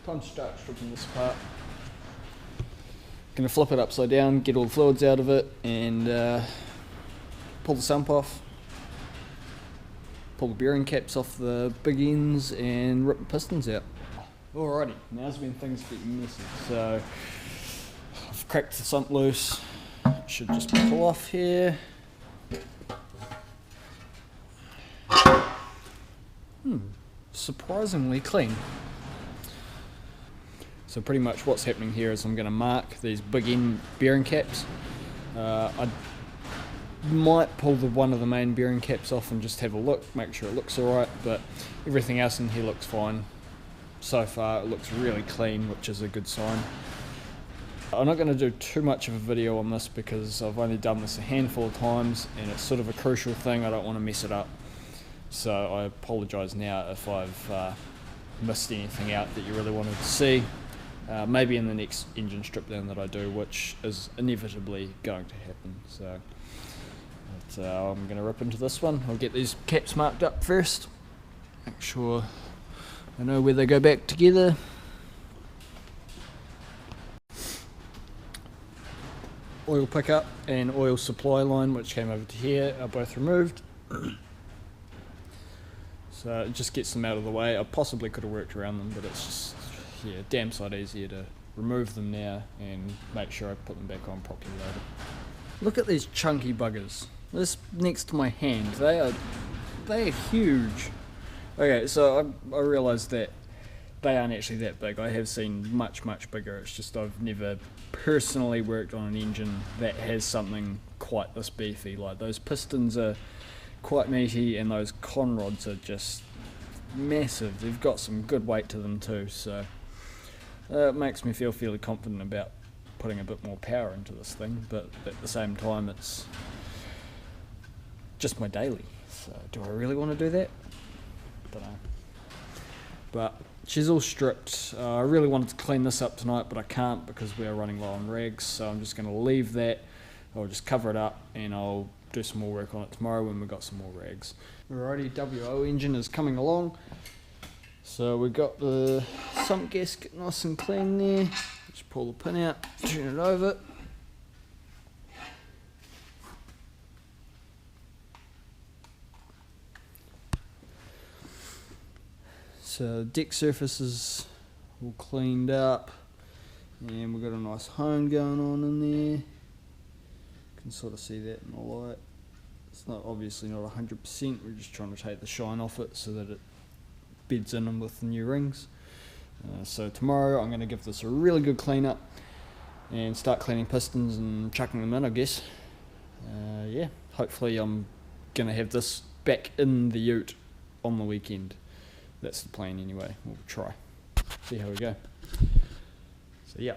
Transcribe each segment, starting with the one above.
Time to start stripping this apart. Gonna flip it upside down, get all the fluids out of it, and pull the sump off. Pull the bearing caps off the big ends and rip the pistons out. Alrighty, now's when things get messy. So I've cracked the sump loose. Should just pull off here. Surprisingly clean. So pretty much what's happening here is I'm going to mark these big end bearing caps. I might pull one of the main bearing caps off and just have a look, make sure it looks alright, but everything else in here looks fine. So far it looks really clean, which is a good sign. I'm not going to do too much of a video on this because I've only done this a handful of times and it's sort of a crucial thing. I don't want to mess it up. So I apologise now if I've missed anything out that you really wanted to see. Maybe in the next engine strip down that I do, which is inevitably going to happen. So I'm going to rip into this one. I'll get these caps marked up first. Make sure I know where they go back together. Oil pickup and oil supply line, which came over to here, are both removed. So it just gets them out of the way. I possibly could have worked around them, but it's just, yeah, damn sight easier to remove them now and make sure I put them back on properly later. Look at these chunky buggers. This next to my hand, they are huge. Okay, so I realised that they aren't actually that big. I have seen much bigger. It's just I've never personally worked on an engine that has something quite this beefy. Like those pistons are quite meaty and those con rods are just massive. They've got some good weight to them too, so it makes me feel fairly confident about putting a bit more power into this thing, but at the same time it's just my daily. So do I really want to do that? Don't know. But she's all stripped. I really wanted to clean this up tonight, but I can't because we are running low on rags, so I'm just going to leave that. I'll just cover it up and I'll do some more work on it tomorrow when we've got some more rags. Alrighty, WO engine is coming along. So we've got the sump gasket nice and clean there. Just pull the pin out, turn it over. So the deck surface is all cleaned up and we've got a nice hone going on in there. You can sort of see that in the light. It's not obviously not 100%, we're just trying to take the shine off it so that it beds in with the new rings. So tomorrow I'm going to give this a really good clean up and start cleaning pistons and chucking them in, I guess. Yeah, hopefully I'm going to have this back in the ute on the weekend. That's the plan anyway. We'll try. See how we go. So yeah.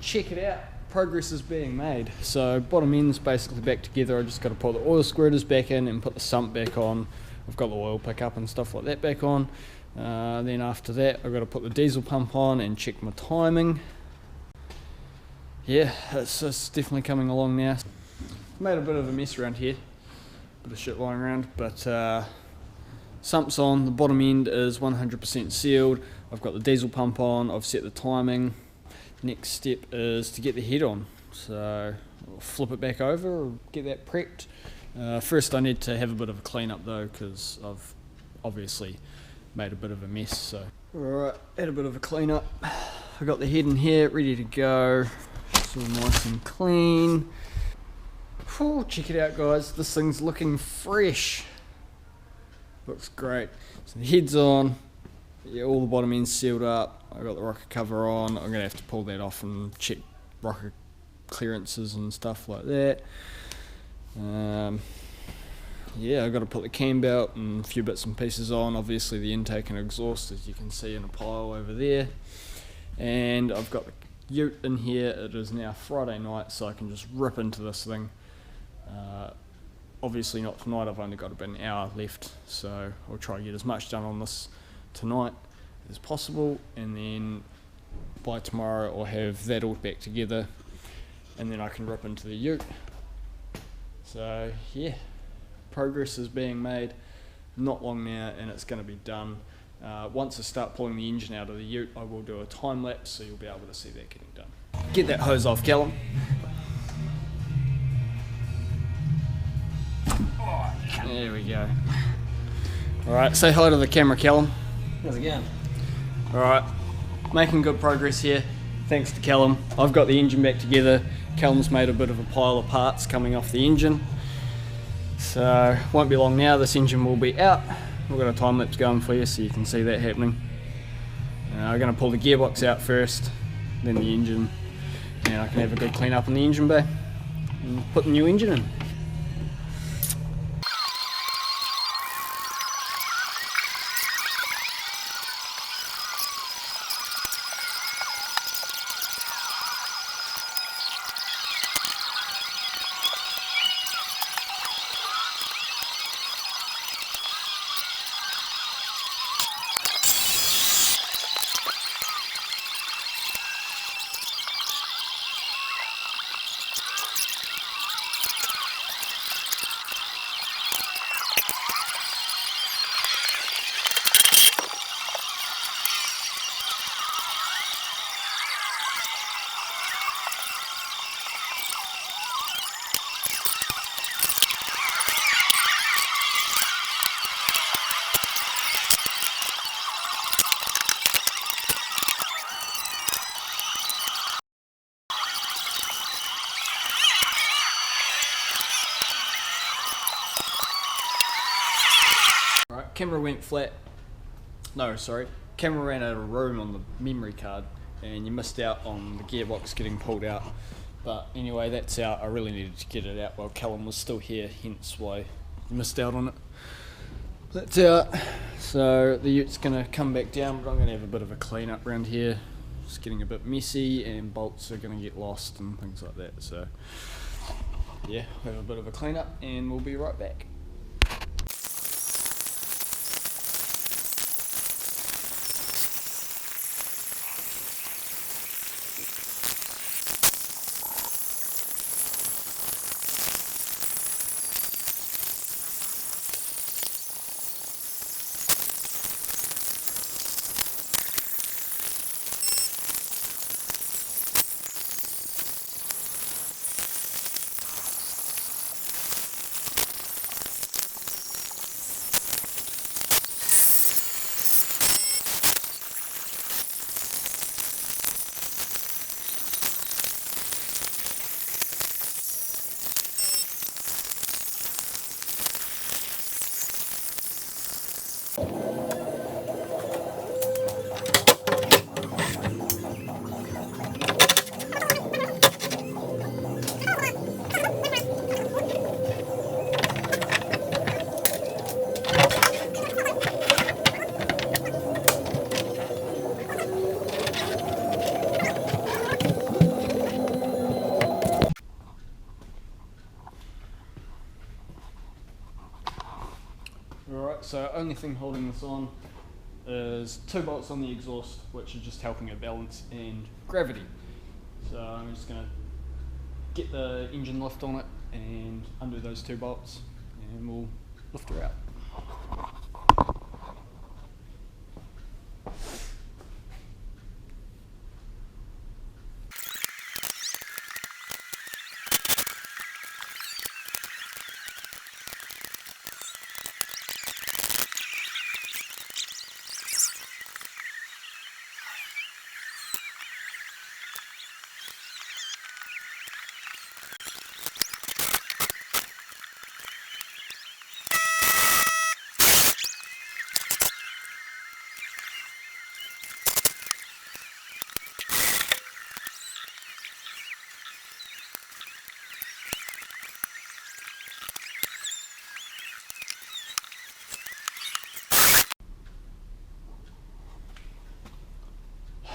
Check it out. Progress is being made. So bottom end's basically back together. I just got to put the oil squirters back in and put the sump back on. I've got the oil pickup and stuff like that back on. Then after that I've got to put the diesel pump on and check my timing. Yeah, it's definitely coming along now. Made a bit of a mess around here. Bit of shit lying around, but sump's on, the bottom end is 100% sealed. I've got the diesel pump on, I've set the timing. Next step is to get the head on. So I'll flip it back over, or get that prepped. First I need to have a bit of a clean up though, because I've obviously made a bit of a mess. So alright, had a bit of a clean up. I got the head in here, ready to go. It's all nice and clean. Whew, check it out guys, this thing's looking fresh. Looks great. So the head's on, yeah, all the bottom end's sealed up. I got the rocker cover on. I'm gonna have to pull that off and check rocker clearances and stuff like that. Yeah, I've got to put the cam belt and a few bits and pieces on. Obviously the intake and exhaust, as you can see, in a pile over there. And I've got the ute in here. It is now Friday night, so I can just rip into this thing. Obviously not tonight, I've only got about an hour left, so I'll try to get as much done on this tonight as possible, and then by tomorrow I'll have that all back together and then I can rip into the ute. So yeah, progress is being made. Not long now and it's going to be done. Once I start pulling the engine out of the ute, I will do a time lapse, so you'll be able to see that getting done. Get that hose off, Callum. There we go. Alright, say hi to the camera, Callum. How's it going? Alright, making good progress here, thanks to Callum. I've got the engine back together. Callum's made a bit of a pile of parts coming off the engine. So, won't be long now, this engine will be out. We've got a time lapse going for you so you can see that happening. I'm going to pull the gearbox out first, then the engine, and I can have a good clean up on the engine bay and put the new engine in. Right, camera went flat. No, sorry. Camera ran out of room on the memory card and you missed out on the gearbox getting pulled out. But anyway, that's out. I really needed to get it out while Callum was still here, hence why you missed out on it. That's out. So the ute's going to come back down, but I'm going to have a bit of a clean up around here. It's getting a bit messy and bolts are going to get lost and things like that. So yeah, we'll have a bit of a clean up and we'll be right back. Alright, so only thing holding this on is 2 bolts on the exhaust, which are just helping it balance, and gravity. So I'm just going to get the engine lift on it and undo those 2 bolts and we'll lift her out.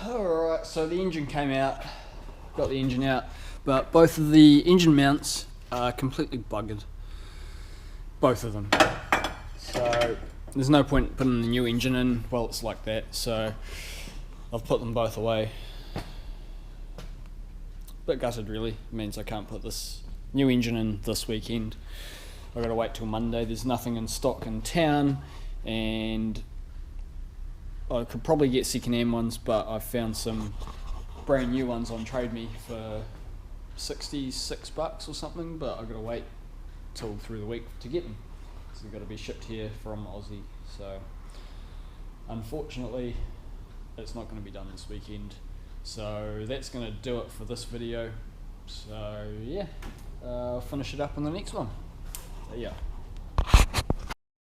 Alright, so the engine came out, got the engine out, but both of the engine mounts are completely buggered. Both of them. So there's no point putting the new engine in while it's like that, so I've put them both away. Bit gutted really, it means I can't put this new engine in this weekend. I've got to wait till Monday. There's nothing in stock in town, and I could probably get second-hand ones, but I found some brand new ones on Trade Me for $66 or something, but I've got to wait till through the week to get them. So they've got to be shipped here from Aussie. So unfortunately, it's not going to be done this weekend. So that's going to do it for this video. So yeah, I'll finish it up in the next one. So yeah.